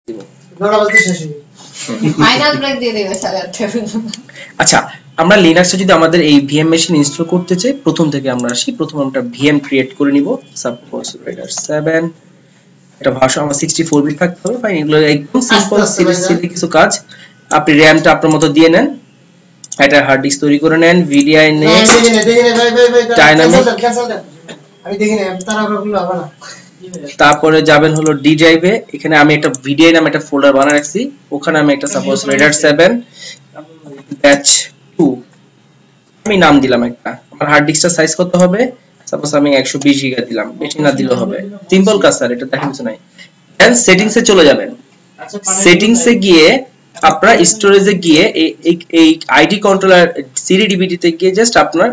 দিব। আচ্ছা, আমরা লিনাক্সে যদি আমাদের এই ভিএম মেশিন ইনস্টল করতে চাই, প্রথম থেকে আমরা আসি। প্রথম আমরা ভিএম ক্রিয়েট করে নিব। সাপোজ রাইডার 7 এটা ভাষা আমার 64 বিট থাকতে হবে। ফাইন, এগুলো একদম সিম্পল সিলি কিছু কাজ। আপনি র‍্যামটা আপনার মতো দিয়ে নেন, এটা হার্ড ডিস্ক তৈরি করে নেন, ভিডিআই নেক্সট ডাইনামিক, আমি দেখি না তারাগুলো হবে না। তারপরে যাবেন হলো ডি ড্রাইভে। এখানে আমি একটা ভিডিআই নামে একটা ফোল্ডার বানিয়ে রাখছি, ওখানে আমি একটা সাপোজ রাইডার 7 ব্যাচ 2 আমি নাম দিলাম একটা। আমার হার্ড ডিস্কটা সাইজ কত হবে? সাপোজ আমি 120 গিগা দিলাম, বেশি না দিলেও হবে। সিম্পল কাজ স্যার, এটা দেখেন কিছু নাই। দেন সেটিংসে চলে যাবেন। সেটিংসে গিয়ে আপনারা স্টোরেজে গিয়ে এই আইডি কন্ট্রোলার সিডিডিবিডি তে গিয়ে জাস্ট আপনার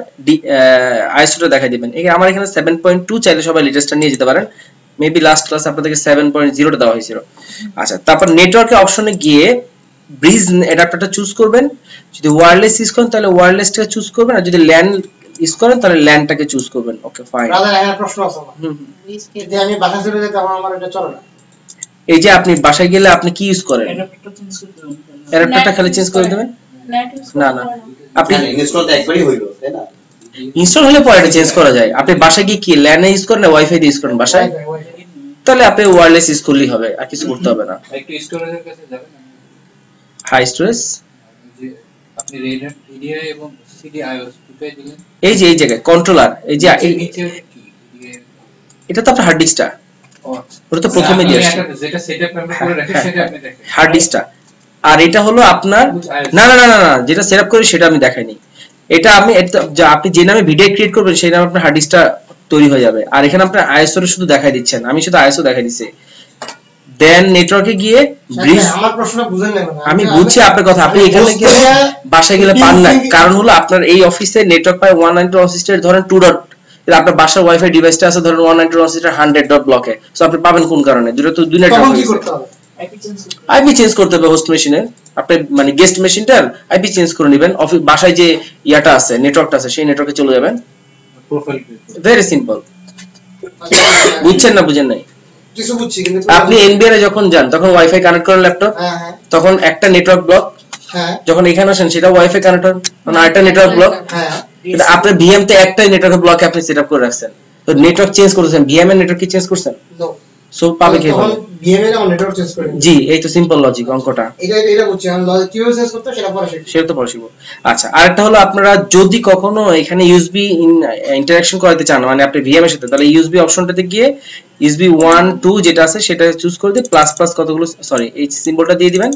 আইএসওটা দেখাই দিবেন। আমার এখানে 7.2 চাইলে সবাই লেটেস্টটা নিয়ে যেতে পারেন। মেবি লাস্ট ক্লাস আপনাদেরকে 7.0 টা দেওয়া হয়েছিল। আচ্ছা, তারপর নেটওয়ার্কের অপশনে গিয়ে ব্রিজ অ্যাডাপ্টারটা চুজ করবেন। যদি ওয়্যারলেস ইউজ করেন তাহলে ওয়্যারলেসটা চুজ করবেন, আর যদি ল্যান ইউজ করেন তাহলে ল্যানটাকে চুজ করবেন। Okay fine. ব্রাদার, একটা প্রশ্ন আছে আমার। যদি আমি বাসা চলে যাই তখন আমার এটা চলে না। এই যে আপনি বাসায় গেলে আপনি কি ইউজ করেন? অ্যাডাপ্টারটা খালি চেঞ্জ করে দেবেন। না না, আপনি ইনস্টল তো একবারই হইলো, তাই না? ইনস্টল হলে পরে এটা চেঞ্জ করা যায়। আপনি বাসায় গিয়ে কি ল্যান ইউজ করেন না ওয়াইফাই দিয়ে ইউজ করেন বাসায়? তাহলে আপনি ওয়্যারলেস ইউজ করলেই হবে, আর কিছু করতে হবে না। একটু স্টোরেজের কাছে যাবেন। হাই স্টোরেজ যে আপনি রেডার ভিডিআই এবং সিডিআইওএস দুটোই দিলেন। এই যে এই জায়গায় কন্ট্রোলার, এই যে এটা তো আপনার হার্ড ডিস্কটা। ওটা তো প্রথমে দিয়ে আসছে, যেটা সেটআপ আমরা করে রাখি সেটা আপনি দেখেন হার্ড ডিস্কটা। আর এটা হলো আপনার না না না না, যেটা সেটআপ করি সেটা আমি দেখাইনি। এটা আমি আপনি যে নামে ভিডিও ক্রিয়েট করবেন সেই নামে আপনার হার্ড ডিস্কটা তৈরি হয়ে যাবে। আর এখানে আপনার আইএসও শুধু দেখাই দিচ্ছেন, আমি শুধু আইএসও দেখাই দিছি। দেন নেটওয়ার্কে গিয়ে ব্রিজ, আমার প্রশ্ন বুঝেন না। আমি বুঝছি আপনার কথা। আপনি এখানে গিয়ে বাসায় গেলে পান না, কারণ হলো আপনার এই অফিসে নেটওয়ার্ক পায় 192.168 ধরেন 2 ডট, আপনার বাসার ওয়াইফাই ডিভাইসটা আছে ধরেন 192.168 100 ডট ব্লকে, সো আপনি পাবেন কোন কারণে? দুটো তো দুই নেটওয়ার্ক হয়ে গেছে। আইপি চেঞ্জ করতে হবে হোস্ট মেশিনের, আপনি মানে গেস্ট মেশিনটার আইপি চেঞ্জ করে নেবেন। অফিস বাসায় যে ইয়াটা আছে, নেটওয়ার্কটা আছে, সেই নেটওয়ার্কে চলে যাবেন। Profile very simple. বুঝছেন না বুঝেন নাই? কিছু বুঝছি, কিন্তু আপনি এনবিআর এ যখন যান তখন ওয়াইফাই কানেক্ট করেন ল্যাপটপ, তখন একটা নেটওয়ার্ক ব্লক, যখন এখানে আসেন সেটা ওয়াইফাই কানেক্ট করেন, মানে আরেকটা নেটওয়ার্ক ব্লক। কিন্তু আপনি ভিএম তে একটাই নেটওয়ার্ক ব্লকে আপনি সেটআপ করে রাখছেন, তো নেটওয়ার্ক চেঞ্জ করেছেন, ভিএম এর নেটওয়ার্ক কি চেঞ্জ করছেন? নো। সো পাবে কি হবে? ভিএম এর নেটওয়ার্ক চেঞ্জ করে। জি, এই তো সিম্পল লজিক অঙ্কটা। এটা বুঝছি, আমি লজিক কিভাবে চেঞ্জ করতে সেটা পরে শিখব। সেটা তো পরে শিখব। আচ্ছা, আরেকটা হলো আপনারা যদি কখনো এখানে ইউএসবি ইন্টারঅ্যাকশন করাতে চান, মানে আপনি ভিএম এর সাথে, তাহলে ইউএসবি অপশনটাতে গিয়ে ইউএসবি 1 2 যেটা আছে সেটা চুজ করে দিয়ে প্লাস প্লাস কতগুলো, সরি এই সিম্বলটা দিয়ে দিবেন,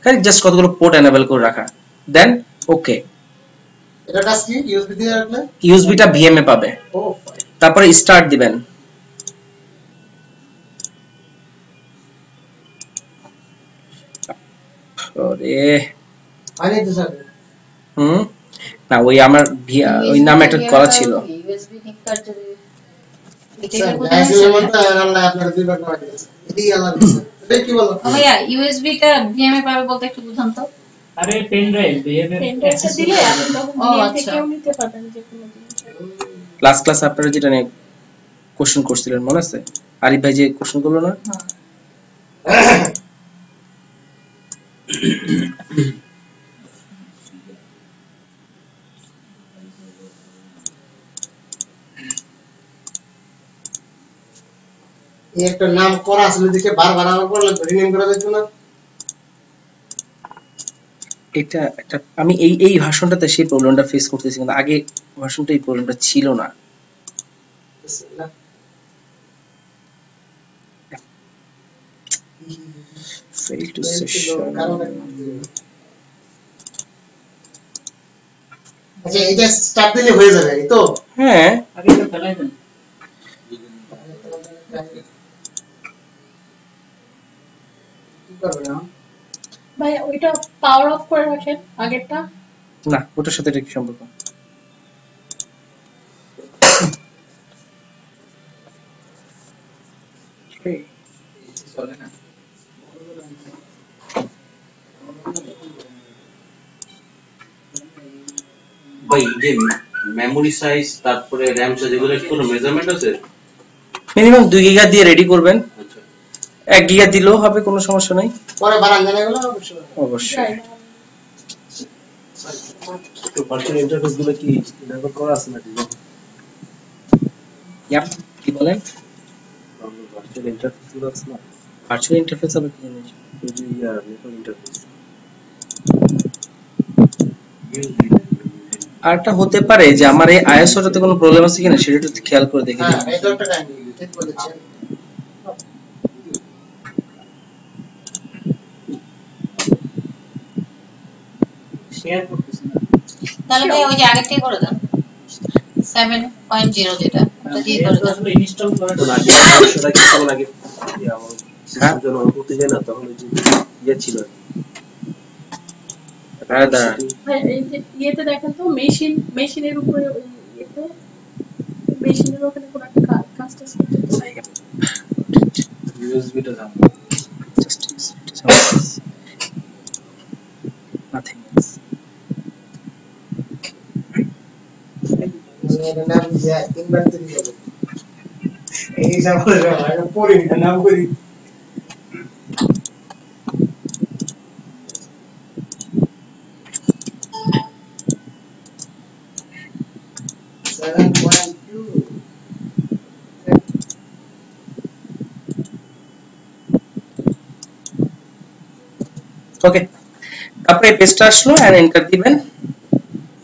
খালি জাস্ট কতগুলো পোর্ট এনেবল করে রাখা। দেন ওকে, এটা কাজ কি? ইউএসবি দিয়ে রাখলে ইউএসবিটা ভিএম এ পাবে। ও, তারপরে স্টার্ট দিবেন। ওরে আরে তো স্যার না, ওই আমার ওই নামে একটা করা ছিল। ইউএসবি নিকার যদি এটা বুঝানো আল্লাহ আপনার দুইবার করে দিয়েছে। এটাই আল্লাহ দিয়েছে। এটা কি বলো ভাইয়া? ইউএসবি টা ভিএম এ পাবে বলতে একটু বুঝান তো। আরে পেন ড্রাইভ ভিএম এর অ্যাক্সেস দিলে আপনি তখন ভিএম থেকেও নিতে পারবেন যে কোনো জিনিস। লাস্ট ক্লাস আপনারা যেটা নিয়ে কোশ্চেন করছিলেন মনে আছে? আরিফ ভাই যে কোশ্চেন করলো না? হ্যাঁ। এই একটা নাম করা আসলে দেখে বারবার আবার করলে রিনেম করা যেত না। এটা একটা আমি এই ভার্সনটাতে সেই প্রবলেমটা ফেস করতেছি, কিন্তু আগে ভার্সনটা এই প্রবলেমটা ছিল না। fail to session। আচ্ছা, এটা স্টার্ট দিলে হয়ে যাবে এই তো? হ্যাঁ, আগে এটা ফেলাই দেন। কি করবে না ভাই? ওইটা পাওয়ার অফ করে রাখেন আগেরটা। না, ওটার সাথে এটা কি সম্পর্ক? চলে না ভাই। যে মেমরি সাইজ তারপরে র‍্যাম সাইজ এগুলো কি কোনো মেজারমেন্ট আছে? মিনিমাম 2 গিগা দিয়ে রেডি করবেন। আচ্ছা, 1 গিগা দিলেও হবে, কোনো সমস্যা নাই। পরে বানান জানা গেল অবশ্যই। তো ভার্চুয়াল ইন্টারফেস গুলো কি ইনস্টল করা আছে নাকি? ইয়াপ, কি বলেন? ভার্চুয়াল ইন্টারফেস গুলো আছে না? ভার্চুয়াল ইন্টারফেস হবে কি জানেন? ওই যে নেটওয়ার্ক ইন্টারফেস। আরটা হতে পারে যে আমার এই আইএসওটাতে কোনো প্রবলেম আছে কিনা সেটা একটু খেয়াল করে দেখি। হ্যাঁ, নেটওয়ার্কটা কাইন্ডলি ঠিক বলেছেন। শেয়ার করতেছি না। তাহলে ভাই ওই যে আগে থেকে করে দেন 7.0 যেটা ওটা দিয়ে করে দেন। আসলে ইনস্টল করার তো আগে সেটা কি কেমন আগে আমার সিস্টেম যখন অন করতে যায় না তখন ওই যে ইয়ে ছিল ভাই এই যে ইয়েতে দেখেন তো মেশিনের উপরে ওই ইয়েতে মেশিনের ওখানে কোন একটা কাজ করতে চাই। ইউএসবি টা জানো নাথিং এলস। এর নাম যে ইনভার্টার দিয়ে হবে। এই জামালে আমি পড়ি নাম করি। ওকে, তারপরে এই পেজটা আসলো আর এন্টার দিবেন,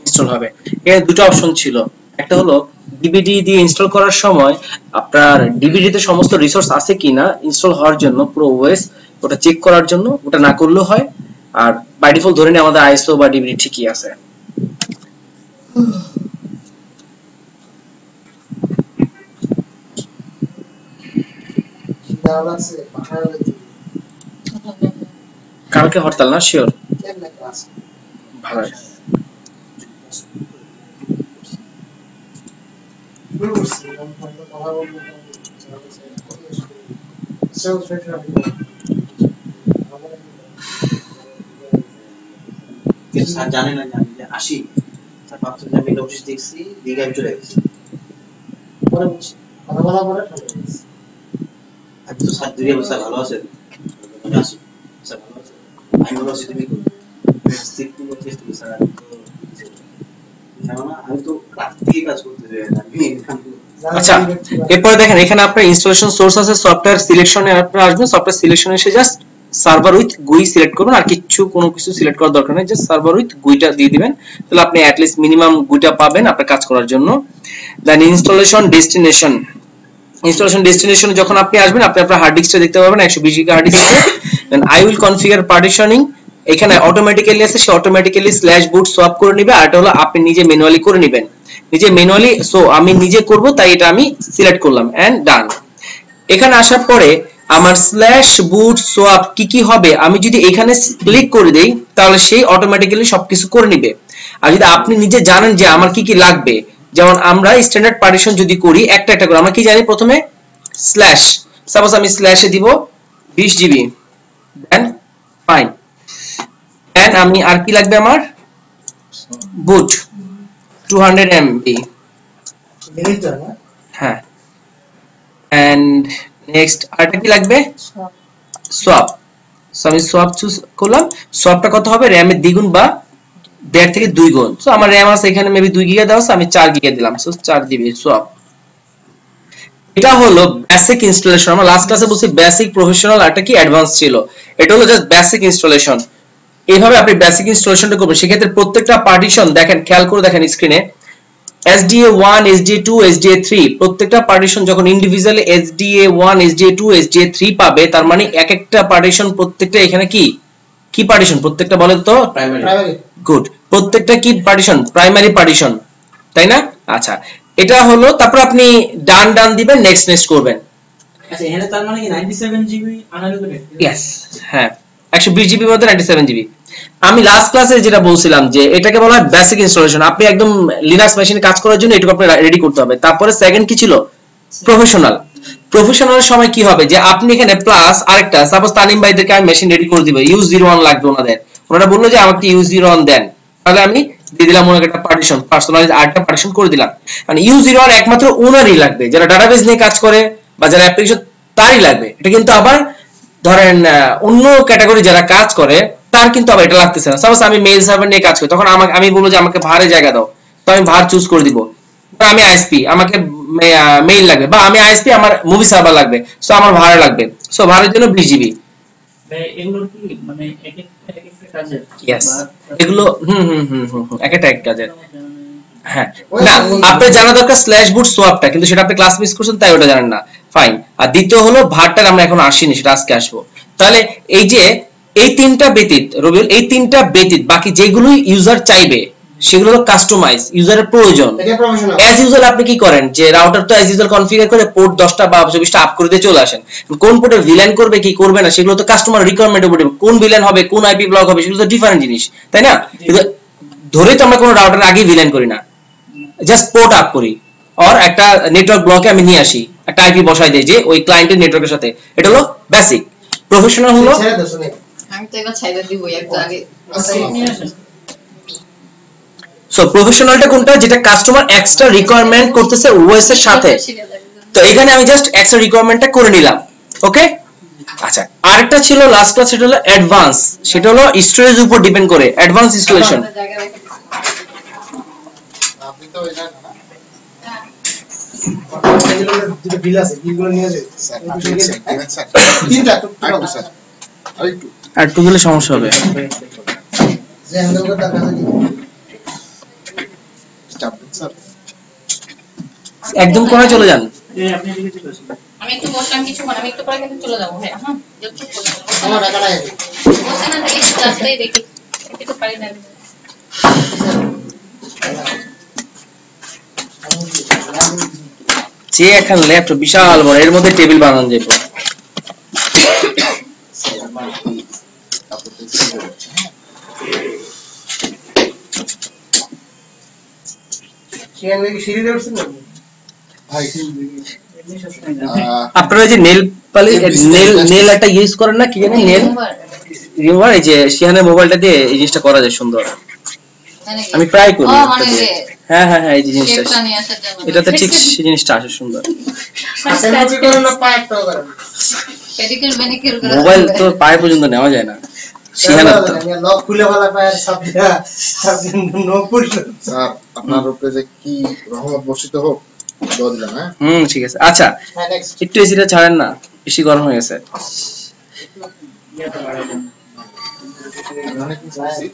ইনস্টল হবে। এখানে দুটো অপশন ছিল, একটা হলো ডিভিডি দিয়ে ইনস্টল করার সময় আপনার ডিভিডি তে সমস্ত রিসোর্স আছে কিনা ইনস্টল হওয়ার জন্য পুরো ওএস ওটা চেক করার জন্য, ওটা না করলেও হয়। আর বাই ডিফল্ট ধরে নিই আমাদের আইএসও বা ডিভিডি ঠিকই আছে। আছে পাহাড়ে কালকে হরতাল না? শিওর, কেমনে ক্লাস ভালো। স্যার জানে না যে আমি যে আসি, স্যার ভাবছে যে আমি নোটিশ দেখছি দিকে আমি চলে গেছি। পরে বুঝছি কথা বলা পরে চলে গেছে। আজ তো স্যার দুই অবস্থা ভালো আছে, আমি আসি স্যার ভালো আছে, আমি ভালো আছি, তুমি সিট করতে স্যার আমি তো জানো না, আমি তো রাত থেকে কাজ করতে যাই আমি আচ্ছা, এরপরে দেখেন এখানে আপনার ইনস্টলেশন সোর্স আছে, সফটওয়্যার সিলেকশনে আপনারা আসবেন, সফটওয়্যার সিলেকশনে এসে জাস্ট সার্ভার উইথ গুই সিলেক্ট করবেন, আর কোনো কিছু সিলেক্ট করার দরকার নেই, জাস্ট সার্ভার উইথ গুইটা দিয়ে দিবেন, তাহলে আপনি অ্যাট লিস্ট মিনিমাম গুইটা পাবেন আপনার কাজ করার জন্য। দেন ইনস্টলেশন ডেস্টিনেশন, ইনস্টলেশন ডেস্টিনেশনে যখন আপনি আসবেন আপনি আপনার হার্ড ডিস্কটা দেখতে পাবেন 120 giga hard disk. Then I will configure partitioning, এখানে অটোমেটিক্যালি আছে, সে অটোমেটিক্যালি স্ল্যাশ বুট সোয়াপ করে নেবে, আর এটা হলো আপনি নিজে ম্যানুয়ালি করে নেবেন, নিজে ম্যানুয়ালি। সো আমি নিজে করব তাই এটা আমি সিলেক্ট করলাম এন্ড ডান। এখানে আসার পরে আমার স্ল্যাশ বুট সোয়াপ কি কি হবে আমি যদি এখানে ক্লিক করে দেই তাহলে সেই অটোমেটিক্যালি সবকিছু করে নেবে। আর যদি আপনি নিজে জানেন যে আমার কি কি লাগবে, যেমন আমরা স্ট্যান্ডার্ড পার্টিশন যদি করি একটা একটা করে, আমরা কি জানি প্রথমে স্ল্যাশ, সাপোজ আমি স্ল্যাশে দিব 20 জিবি, দেন ফাইন, দেন আমি আর কি লাগবে আমার বুট 200 MB, মিনিটটা না হ্যাঁ, এন্ড নেক্সট আরটা কি লাগবে সোয়াপ। সো আমি সোয়াপ চুজ করলাম, সোয়াপটা কত হবে র‍্যামের দ্বিগুণ বা 1.5 থেকে 2 গুণ। সো আমার র‍্যাম আছে এখানে মেবি 2 গিগা দেওয়া আছে, আমি 4 গিগা দিলাম, সো 4 জিবি সোয়াপ। এটা হলো বেসিক ইনস্টলেশন। আমরা লাস্ট ক্লাসে বলছি বেসিক, প্রফেশনাল আর এটা কি অ্যাডভান্স ছিল, এটা হলো জাস্ট বেসিক ইনস্টলেশন। এইভাবে আপনি বেসিক ইনস্টলেশনটা করবেন। সেক্ষেত্রে প্রত্যেকটা পার্টিশন দেখেন, খেয়াল করে দেখেন স্ক্রিনে, SDA1 SDA2 SDA3 প্রত্যেকটা পার্টিশন যখন ইন্ডিভিজুয়ালি SDA1 SDA2 SDA3 পাবে, তার মানে এক একটা পার্টিশন প্রত্যেকটা এখানে কি কি পার্টিশন প্রত্যেকটা বলেন তো? প্রাইমারি। গুড, প্রত্যেকটা কি পার্টিশন? প্রাইমারি পার্টিশন, তাই না? আচ্ছা, এটা হলো, তারপর আপনি ডান ডান দিবেন, নেক্সট নেক্সট করবেন। আচ্ছা, এখানে তার মানে কি 97 জিবি আনলিমিটেড? ইয়েস, হ্যাঁ 120 জিবির মধ্যে 97 জিবি। আমি লাস্ট ক্লাসে যেটা বলছিলাম যে এটাকে বলা হয় বেসিক ইনস্টলেশন। আপনি একদম লিনাক্স মেশিনে কাজ করার জন্য এটুকু আপনি রেডি করতে হবে। তারপরে সেকেন্ড কি ছিল? প্রফেশনাল। প্রফেশনালের সময় কি হবে যে আপনি এখানে প্লাস আরেকটা, সাপোজ তানিম ভাইদেরকে আমি মেশিন রেডি করে দিব, U01 লাগবে ওনাদের, ওনারা বললো যে আমাকে U01 দেন, তাহলে আমি দিয়ে দিলাম ওনাকে একটা পার্টিশন, পার্সোনালাইজ আরেকটা পার্টিশন করে দিলাম। মানে U01 একমাত্র ওনারই লাগবে, যারা ডাটাবেস নিয়ে কাজ করে বা যারা অ্যাপ্লিকেশন তারই লাগবে। এটা কিন্তু আবার ধরেন অন্য ক্যাটাগরি যারা কাজ করে তার কিন্তু আবার এটা লাগতেছে না। সাপোজ আমি মেইল সার্ভার নিয়ে কাজ করি, তখন আমি বলবো যে আমাকে ভারে জায়গা দাও, তো আমি ভার চুজ করে দিব। আমি আইএসপি, আমাকে মেইল লাগবে, বা আমি আইএসপি আমার মুভি সার্ভার লাগবে, সো আমার ভাড়া লাগবে, সো ভাড়ার জন্য 20 জিবি। এগুলো কি মানে এক একটা কাজের? ইয়েস, এগুলো একটা এক কাজের। হ্যাঁ, না আপনি জানা দরকার স্ল্যাশ বুট সোয়াপটা, কিন্তু সেটা আপনি ক্লাস মিস করছেন তাই ওটা জানেন না, ফাইন। আর দ্বিতীয় হলো ভারটার আমরা এখন আসিনি, সেটা আজকে আসবো। তাহলে এই যে এই তিনটা ব্যতীত রবিউল, এই তিনটা ব্যতীত বাকি যেগুলো ইউজার চাইবে সেগুলো হলো কাস্টমাইজ, ইউজারের প্রয়োজন। অ্যাজ ইউজুয়াল আপনি কি করেন যে রাউটার তো অ্যাজ ইউজুয়াল কনফিগার করে পোর্ট 10টা বা 24টা আপ করে দিয়ে চলে আসেন। কোন পোর্টে ভিল্যান করবে কি করবে না সেগুলো তো কাস্টমার রিকোয়ারমেন্টের উপর, কোন ভিল্যান হবে কোন আইপি ব্লক হবে সেগুলো তো ডিফারেন্ট জিনিস, তাই না? কিন্তু ধরে তো আমরা কোনো রাউটার আগে ভিল্যান করি না, জাস্ট পোর্ট আপ করি, আর একটা নেটওয়ার্ক ব্লকে আমি নিয়ে আসি, একটা আইপি বসাই দেই যে ওই ক্লায়েন্টের নেটওয়ার্কের সাথে। এটা হলো বেসিক। প্রফেশনাল হলো আমি তো এবার ছাইদা দিবই একটু আগে। সো প্রফেশনালটা কোনটা, যেটা কাস্টমার এক্সট্রা রিকোয়ারমেন্ট করতেছে ওএস এর সাথে, তো এখানে আমি জাস্ট এক্সট্রা রিকোয়ারমেন্টটা করে নিলাম। ওকে, আচ্ছা আরেকটা ছিল লাস্ট ক্লাস, সেটা হলো অ্যাডভান্স। সেটা হলো স্টোরেজ উপর ডিপেন্ড করে অ্যাডভান্স ইনস্টলেশন। আপনি তো জানেন না দুটো বিল আছে, বিলগুলো নিয়ে যাই স্যার। তিনটা তো স্যার আর একটু গেলে সমস্যা হবে। যে হ্যান্ডেল করে টাকা দিই স্টাফ স্যার একদম কোণায় চলে যান। আপনি এদিকে চলে আসুন। আমি একটু বসলাম কিছুক্ষণ, আমি একটু পরে কিন্তু চলে যাবো। হ্যাঁ হ্যাঁ, একটু আমার টাকা নাই। বসে না দেখি ক্লাসটাই দেখি, একটু পারি না। যে এখন ল্যাপটপ বিশাল বড়, এর মধ্যে টেবিল বানানো যাবে। শিয়ান কি সিঁড়ি দিয়ে উঠছেন না ভাই? আপনারা যে নেল নেল একটা ইউজ করেন না, কি জানেন নেল রিমুভার, এই যে শিহানের মোবাইলটা দিয়ে এই জিনিসটা করা যায় সুন্দর। আমি ট্রাই করি। হ্যাঁ হ্যাঁ হ্যাঁ, এই জিনিসটা এটাতে ঠিক সেই জিনিসটা আসে সুন্দর। আসলে কি করেন না পায় তো করেন পেডিকিউর ম্যানিকিউর করে মোবাইল তো পায়ে পর্যন্ত নেওয়া যায় না। শিহান লক খুলে ভালো পায় সব নো পুশ। স্যার আপনার উপরে যে কি রহমত বর্ষিত হোক, দোয়া দিলাম। হ্যাঁ ঠিক আছে। আচ্ছা হ্যাঁ নেক্সট একটু এসিটা ছাড়েন না, বেশি গরম হয়ে গেছে। অনেক কিছু আছে।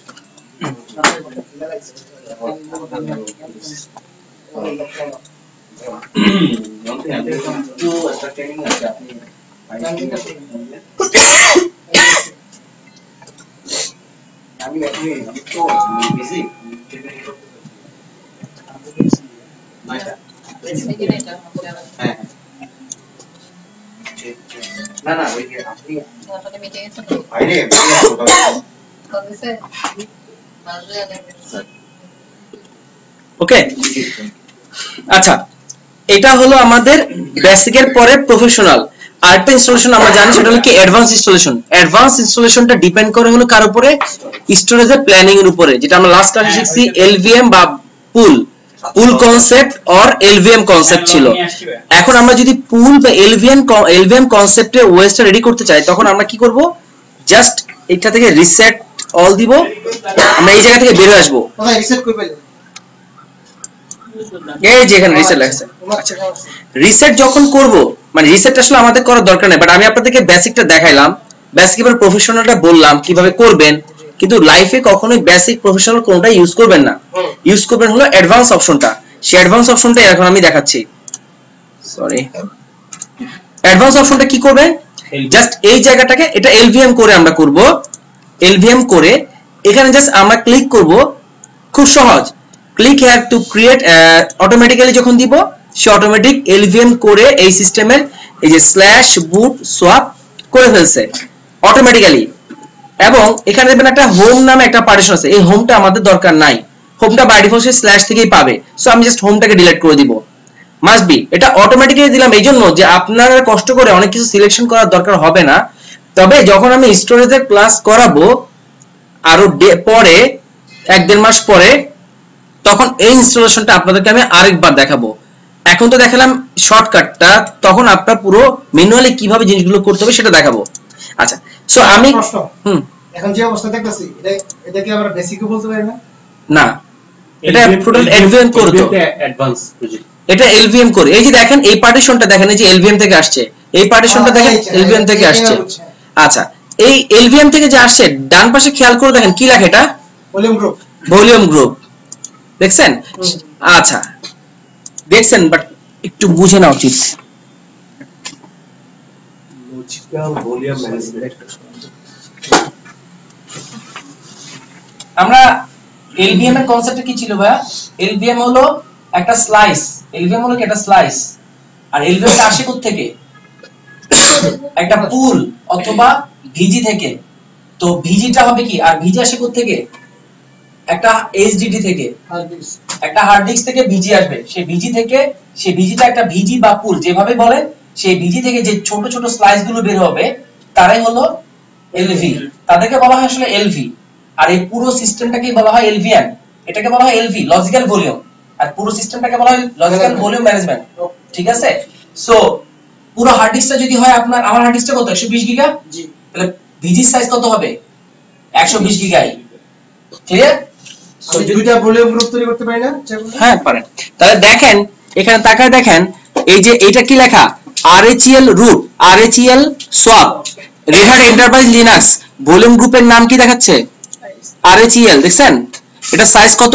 আমি তো বিজি হ্যাঁ না না ওই যে আপনি তাহলে মিটিং এ তো বাইরে কবে বাজে ওকে, আচ্ছা এটা হলো আমাদের বেসিকের পরে প্রফেশনাল। আরেকটা ইনস্টলেশন আমরা জানি, সেটা হলো কি অ্যাডভান্স ইনস্টলেশন। অ্যাডভান্স ইনস্টলেশনটা ডিপেন্ড করে হলো কার উপরে, স্টোরেজের প্ল্যানিং এর উপরে, যেটা আমরা লাস্ট ক্লাসে শিখছি এলভিএম বা পুল কনসেপ্ট অর এলভিএম কনসেপ্ট ছিল। এখন আমরা যদি পুল বা এলভিএম কনসেপ্টে ওএসটা রেডি করতে চাই, তখন আমরা কি করব, জাস্ট এটা থেকে রিসেট অল দিব, আমরা এই জায়গা থেকে বের হয়ে আসবো। কোথায় রিসেট করবে? এই যে এখানে রিসেট লাগছে। আচ্ছা রিসেট যখন করব, মানে রিসেট আসলে আমাদের করার দরকার নেই, বাট আমি আপনাদেরকে বেসিকটা দেখাইলাম, বেসিক এবার প্রফেশনালটা বললাম কিভাবে করবেন। কিন্তু লাইফে কখনোই বেসিক প্রফেশনাল কোনটা ইউজ করবেন না, ইউজ করবেন হলো অ্যাডভান্স অপশনটা। সেই অ্যাডভান্স অপশনটা এখন আমি দেখাচ্ছি। সরি, অ্যাডভান্স অপশনটা কি করবেন, জাস্ট এই জায়গাটাকে এটা এলভিএম করে আমরা করব। এলভিএম করে এখানে জাস্ট আমরা ক্লিক করব, খুব সহজ। Click here to create, automatically যখন দিব সে অটোমেটিক এলভিএম করে এই সিস্টেমের এই যে স্ল্যাশ বুট সোয়াপ করে ফেলছে অটোমেটিক্যালি। এবং এখানে দেখবেন একটা হোম নামে একটা পার্টিশন আছে, এই হোমটা আমাদের দরকার নাই, হোমটা বাই ডিফল্ট স্ল্যাশ থেকেই পাবে। সো আমি জাস্ট হোমটাকে ডিলিট করে দিব। মাস্ট বি এটা অটোমেটিক্যালি দিলাম এই জন্য যে আপনারা কষ্ট করে অনেক কিছু সিলেকশন করার দরকার হবে না। তবে যখন আমি স্টোরেজের ক্লাস করাবো আরো পরে 1-1.5 মাস পরে, তখন এই ইনস্টলেশনটা আপনাদেরকে আমি আরেকবার দেখাবো। এখন তো দেখালাম শর্টকাটটা, তখন আপনারা পুরো ম্যানুয়ালি কিভাবে জিনিসগুলো করতে হবে সেটা দেখাবো। আচ্ছা সো আমি প্রশ্ন হুম এখন যে অবস্থা দেখতেছি এটা কি আমরা বেসিকও বলতে পারি না? না এটা টোটাল এলভিএম কোর তো অ্যাডভান্স প্রজেক্ট এটা এলভিএম কোর। এই যে দেখেন এই পার্টিশনটা দেখেন, এই যে এলভিএম থেকে আসছে, এই পার্টিশনটা দেখেন এলভিএম থেকে আসছে। আচ্ছা এই এলভিএম থেকে যে আসছে ডান পাশে খেয়াল করে দেখেন কি লেখা, এটা ভলিউম গ্রুপ। ভলিউম গ্রুপ দেখছেন? আচ্ছা দেখছেন, বাট একটু বুঝে নাও উচিত। Logical volume management. আমরা এলভিএম এর কনসেপ্টটা কি ছিল ভাই? এলভিএম হলো একটা স্লাইস, এলভিএম হলো কি একটা স্লাইস, আর এলভিএম টা আসে কোথা থেকে? একটা পুল অথবা ভিজি থেকে। তো ভিজিটা হবে কি, আর ভিজি আসে কোথা থেকে? একটা এইচডিডি থেকে, একটা হার্ড ডিস্ক থেকে ভিজি আসবে। সেই ভিজি থেকে, সেই ভিজিটা একটা ভিজি বা পুল যেভাবে বলে, সেই ভিজি থেকে যে ছোট ছোট স্লাইস গুলো বের হবে তারাই হলো এলভি, তাদেরকে বলা হয় আসলে এলভি। আর এই পুরো সিস্টেমটাকে বলা হয় এলভিএম, এটাকে বলা হয় এলভি লজিক্যাল ভলিউম, আর পুরো সিস্টেমটাকে বলা হয় লজিক্যাল ভলিউম ম্যানেজমেন্ট। ঠিক আছে? সো পুরো হার্ড ডিস্কটা যদি হয় আপনার, আমার হার্ড ডিস্কটা কত 120 গিগা, জি, তাহলে ভিজি সাইজ কত হবে? 120 গিগাই। ক্লিয়ার? সো দুইটা ভলিউম গ্রুপ তৈরি করতে পারি না? হ্যাঁ পারেন। তাহলে দেখেন এখানে তাকায় দেখেন, এই যে এটা কি লেখা? RHEL root, RHEL swap, Red Hat Enterprise Linux volume গ্রুপের নাম কি দেখাচ্ছে? RHEL। দেখছেন এটা সাইজ কত?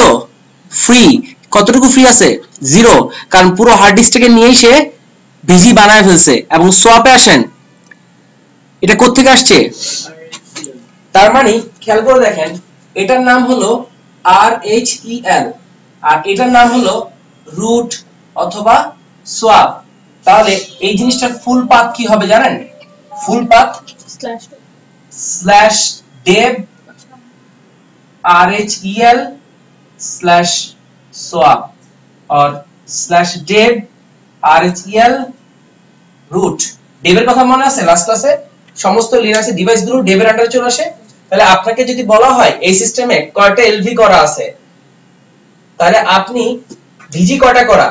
ফ্রি। কতটুকু ফ্রি আছে? 0, কারণ পুরো হার্ড ডিস্কটাকে নিয়ে সে ভিজি বানায় ফেলছে। এবং সোয়াপে আসেন, এটা কোথা থেকে আসছে? তার মানে খেয়াল করে দেখেন, এটার নাম হলো RHEL আর এটার নাম হলো রুট অথবা সোয়াপ। তাহলে এই জিনিসটার ফুল পাথ কি হবে জানেন? Full path /dev RHEL/swap or /dev RHEL root। ডেভের কথা মনে আছে লাস্ট ক্লাসে? সমস্ত লিনাক্সের ডিভাইসগুলো ডেভের আন্ডারে চলে আসে। তাহলে আপনাকে যদি বলা হয় এই সিস্টেমে কয়টা এলভি করা আছে, তাহলে আপনি ভিজি কয়টা করা,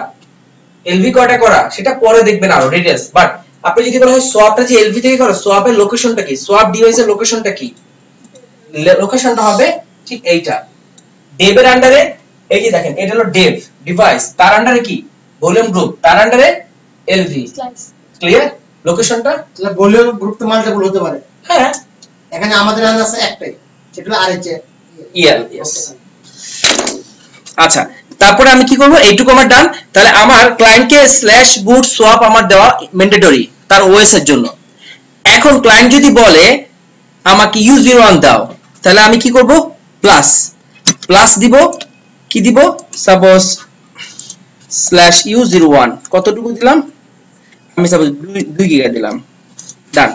এলভি কয়টা করা সেটা পরে দেখবেন আরো ডিটেইলস। বাট আপনি যদি বলা হয় সোয়াপটা যে এলভি থেকে করা, সোয়াপের লোকেশনটা কি, সোয়াপ ডিভাইসের লোকেশনটা কি? লোকেশনটা হবে ঠিক এইটা, ডেভের আন্ডারে। এই যে দেখেন এটা হলো ডেভ ডিভাইস, তার আন্ডারে কি? ভলিউম গ্রুপ, তার আন্ডারে এলভি। ক্লিয়ার? লোকেশনটা তাহলে ভলিউম গ্রুপ তো মাল্টিপল হতে পারে। হ্যাঁ, এখানে আমাদের আছে একটাই, সেটা হলো RHEL। ইয়েস। আচ্ছা তারপরে আমি কি করব? এইটুকু আমার ডান। তাহলে আমার ক্লায়েন্টকে /boot swap আমার দেওয়া ম্যান্ডেটরি তার ওএস এর জন্য। এখন ক্লায়েন্ট যদি বলে আমাকে U01 দাও, তাহলে আমি কি করব? প্লাস দিব, কি দিব? সাপোজ /U01 কতটুকু দিলাম? আমি সাপোজ 2 গিগা দিলাম। ডান।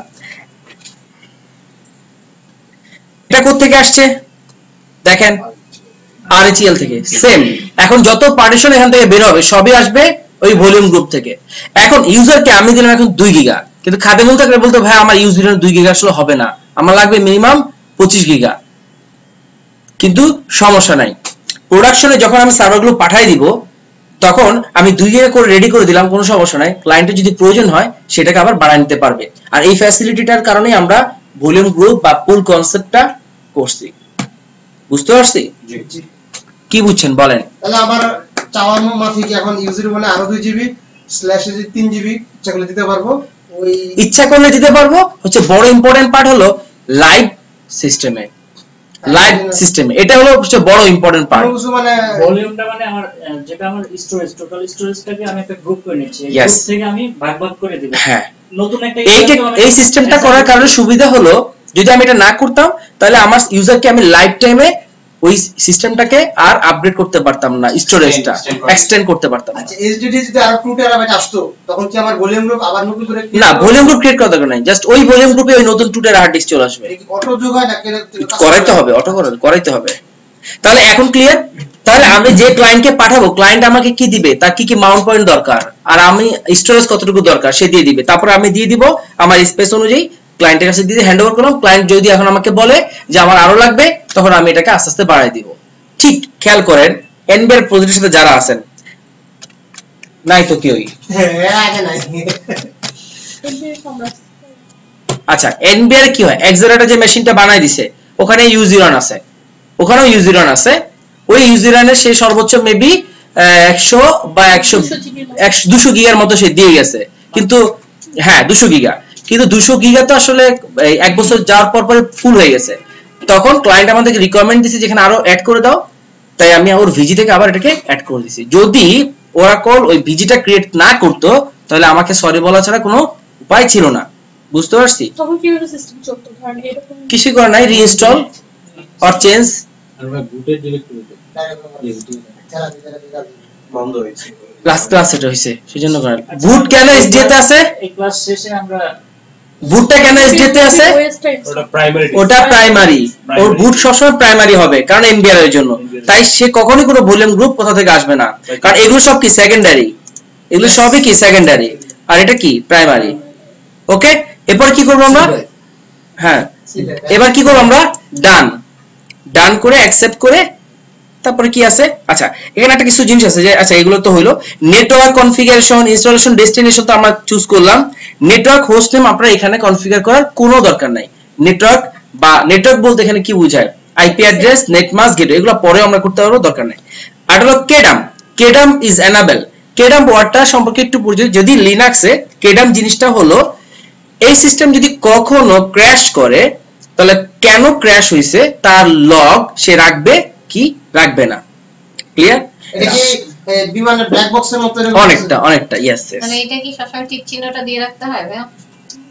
এটা কোথা থেকে আসছে দেখেন? RHEL থেকে। সেম, এখন যত পার্টিশন এখান থেকে বের হবে সবই আসবে ওই ভলিউম গ্রুপ থেকে। এখন ইউজারকে আমি দিলাম এখন 2 গিগা, কিন্তু খাদেমুল থাকলে বলতো ভাই আমার ইউজারের 2 গিগা আসলে হবে না, আমার লাগবে মিনিমাম 25 গিগা। কিন্তু সমস্যা নাই, প্রোডাকশনে যখন আমি সার্ভারগুলো পাঠিয়ে দিব তখন আমি 2 গিগা করে রেডি করে দিলাম, কোনো সমস্যা নাই। ক্লায়েন্টের যদি প্রয়োজন হয় সেটাকে আবার বাড়ায় নিতে পারবে। আর এই ফ্যাসিলিটিটার কারণেই আমরা ভলিউম গ্রুপ বা পুল কনসেপ্টটা করছি। বুঝতে পারছি? জি। কি বুঝছেন বলেন? তাহলে আমার চাওয়ার মাফিক এখন ইউজার বলে আরো 2 জিবি /3 জিবি ইচ্ছা করলে দিতে পারবো। ওই ইচ্ছা করলে দিতে পারবো। হচ্ছে বড় ইম্পর্টেন্ট পার্ট হলো লাইভ সিস্টেমে, লাইভ সিস্টেমে এটা হলো সবচেয়ে বড় ইম্পর্টেন্ট পার্ট। কিছু মানে ভলিউমটা মানে আমার যেটা আমার স্টোরেজ, টোটাল স্টোরেজটাকে আমি একটা গ্রুপ করে নিচ্ছি, এই Yes. গ্রুপ থেকে আমি ভাগ ভাগ করে দেব। হ্যাঁ, নতুন একটা এই সিস্টেমটা করার কারণে সুবিধা হলো, যদি আমি এটা না করতাম তাহলে আমার ইউজারকে আমি লাইফ টাইমে ওই সিস্টেমটাকে আর আপডেট করতে পারতাম না, স্টোরেজটা এক্সটেন্ড করতে পারতাম না। আচ্ছা এসডিডি যদি আরো 2 টেরাবাইট আসতো তখন কি আমার ভলিউম গ্রুপ আবার নতুন করে না, ভলিউম গ্রুপ ক্রিয়েট করা দরকার নাই, জাস্ট ওই ভলিউম গ্রুপে ওই নতুন 2 টেরা হার্ড ডিস্ক চলে আসবে। অটো যোগ হয় না করাইতে হবে, অটো করাইতে হবে। তাহলে এখন ক্লিয়ার? তাহলে আমি যে ক্লায়েন্টকে পাঠাবো, ক্লায়েন্ট আমাকে কি দিবে, তার কি কি মাউন্ট পয়েন্ট দরকার আর আমি স্টোরেজ কতটুকু দরকার সে দিয়ে দিবে। তারপর আমি দিয়ে দিব আমার স্পেস অনুযায়ী ক্লায়েন্টের কাছে দিয়ে হ্যান্ড ওভার করলাম। ক্লায়েন্ট যদি এখন আমাকে বলে যে আমার আরো লাগবে, তখন আমি এটাকে আস্তে আস্তে বাড়াই দিব। ঠিক খেয়াল করেন এনবিআর প্রজেক্টের সাথে যারা আছেন, নাই তো কেউই, হ্যাঁ আগে নাই আচ্ছা এনবিআর কি হয়, এক্সারেটর যে মেশিনটা বানাই দিছে ওখানে ইউজিরন আছে, ওখানেও ইউজিরন আছে, ওই ইউজিরনের সেই সর্বোচ্চ মেবি 100 বা 200 গিগার মতো সে দিয়ে গেছে, কিন্তু হ্যাঁ 200 গিগা, কিন্তু 200 গিগা তো আসলে এক বছর যাওয়ার পর পরে ফুল হয়ে গেছে। তখন ক্লায়েন্ট আমাদেরকে রিকমেন্ড দিছে যেখানে আরো অ্যাড করে দাও, তাই আমি ওর ভিজি থেকে আবার এটাকে অ্যাড করে দিছি। যদি ওরাকল ওই ভিজিটা ক্রিয়েট না করতো তাহলে আমাকে সরি বলা ছাড়া কোনো উপায় ছিল না, বুঝতে পারছি? তখন কিভাবে সিস্টেম চলতো? ধরেন এরকম কিছু করে নাই, রিইনস্টল অর চেঞ্জ বুটের ডিলিট করে দিই বন্ধ হয়েছে ক্লাস এটা হইছে সেজন্য করে। বুট কেন এসডি তে আছে? এই ক্লাস শেষে আমরা বুটটা কেন এসডি তে আছে? ওটা প্রাইমারি, ওটা প্রাইমারি, ওর বুট সবসময় প্রাইমারি হবে কারণ এমবিআর এর জন্য, তাই সে কখনোই কোনো ভলিউম গ্রুপ কোথা থেকে আসবে না, কারণ এগুলো সব কি সেকেন্ডারি, এগুলো সবই কি সেকেন্ডারি, আর এটা কি প্রাইমারি। ওকে, এরপর কি করব আমরা? হ্যাঁ এবার কি করব আমরা? ডান করে অ্যাকসেপ্ট করে তারপরে কি আছে? আচ্ছা এখানে একটা কিছু জিনিস আছে যে, আচ্ছা এগুলো তো হলো নেটওয়ার্ক কনফিগারেশন, ইনস্টলেশন, ডেস্টিনেশন তো আমরা চুজ করলাম। নেটওয়ার্ক হোস্ট নেম আপনারা এখানে কনফিগার করার কোনো দরকার নাই। নেটওয়ার্ক বা নেটওয়ার্ক বলতে এখানে কি বোঝায়? আইপি অ্যাড্রেস, নেটমাস্ক, গেটওয়ে, এগুলো পরে আমরা করতে পারবো, দরকার নাই। আর হলো কেডাম ইজ এনাবেল। কেডাম ওয়ার্ডটা সম্পর্কে একটু পরিচয়, যদি লিনাক্সে কেডাম জিনিসটা হলো এই সিস্টেম যদি কখনো ক্র্যাশ করে তাহলে কেন ক্র্যাশ হইছে তার লগ সে রাখবে কি রাখবে না। ক্লিয়ার? এটা কি বিমানের ব্ল্যাক বক্সের মতো? অনেকটা ইয়েস। মানে এটা কি সবসময় টিক চিহ্নটা দিয়ে রাখতে হয়?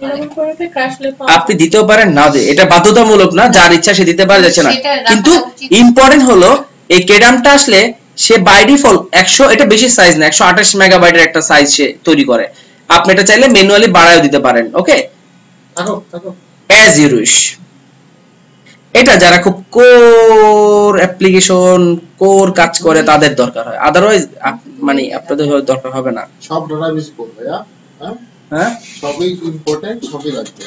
এরকম করে ক্র্যাশ লে আপনি দিতেও পারেন না, এটা বাধ্যতামূলক না, যার ইচ্ছা সে দিতে পারে, যাচ্ছে না। কিন্তু ইম্পর্টেন্ট হলো এই কেডামটা আসলে সে বাই ডিফল্ট 100, এটা বেশি সাইজ না, 128 মেগাবাইটের একটা সাইজ সে তৈরি করে। আপনি এটা চাইলে ম্যানুয়ালি বাড়ায়ও দিতে পারেন। ওকে, থাকো অ্যাজ ইউ উইশ। এটা যারা খুব কোর অ্যাপ্লিকেশন কোর কাজ করে তাদের দরকার হয়, আদারওয়াইজ মানে আপনাদের দরকার হবে না। সব ডাটাবেস করবে, হ্যাঁ সবই ইম্পর্টেন্ট, সবই লাগবে।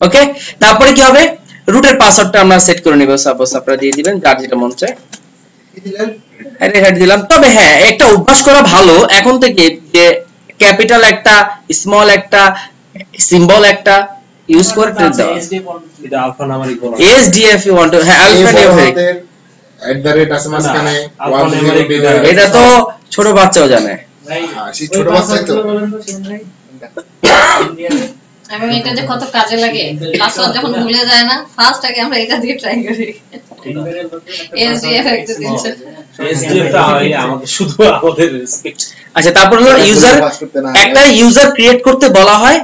ওকে, তারপরে কি হবে? রুটের পাসওয়ার্ডটা আমরা সেট করে নিব, সাপোজ আপনারা দিয়ে দিবেন যার যেটা মন চায়। দিলাম। তবে হ্যাঁ একটা অভ্যাস করা ভালো এখন থেকে যে ক্যাপিটাল একটা, স্মল একটা, সিম্বল একটা ইউজ করে ট্রেড দাও। এটা আলফা নাম্বারিক বলা এসডিএফ ইউ ওয়ান্ট টু, হ্যাঁ আলফা নিউমেরিক @ এটা তো ছোট বাচ্চাও জানে। সেই ছোট বাচ্চা তো এবং এটা যে কত কাজে লাগে, পাসওয়ার্ড যখন ভুলে যায় না, ফার্স্ট আগে আমরা এটা দিয়ে ট্রাই করি। এসডিএফ একটা জিনিস, এসডিএফটা আমাদের শুধু আমাদের রেসপেক্ট। আচ্ছা তারপর হলো ইউজার, একটা ইউজার ক্রিয়েট করতে বলা হয়,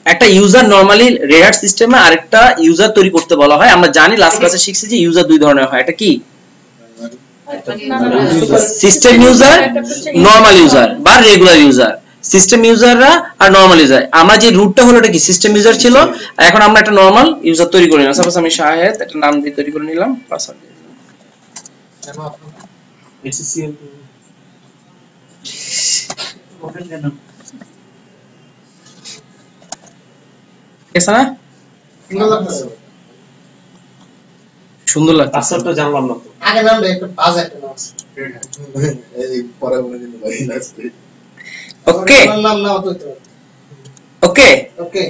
একটা ইউজার নরমালি রেড হ্যাট সিস্টেমে আরেকটা ইউজার তৈরি করতে বলা হয়। আমরা জানি লাস্ট ক্লাসে শিখছি যে ইউজার দুই ধরনের হয়, এটা কি? সিস্টেম ইউজার, নরমাল ইউজার বা রেগুলার ইউজার। সিস্টেম ইউজাররা আর নরমাল ইউজার, আমরা যে রুটটা হলো এটা কি সিস্টেম ইউজার ছিল, এখন আমরা একটা নরমাল ইউজার তৈরি করে নিলাম। সাপোজ আমি শাহেদ একটা নাম দিয়ে তৈরি করে নিলাম, পাসওয়ার্ড দিয়ে দিলাম। এসএসসিএল ওপেন কেন কেসা না সুন্দর লাগছে, পাসওয়ার্ডটা জানলাম না তো। আগে নামটা একটা বাজে একটা নাম আছে। এই পরে বলে দিন ভাই লাস্টে। ওকে নাম না তো। ওকে ওকে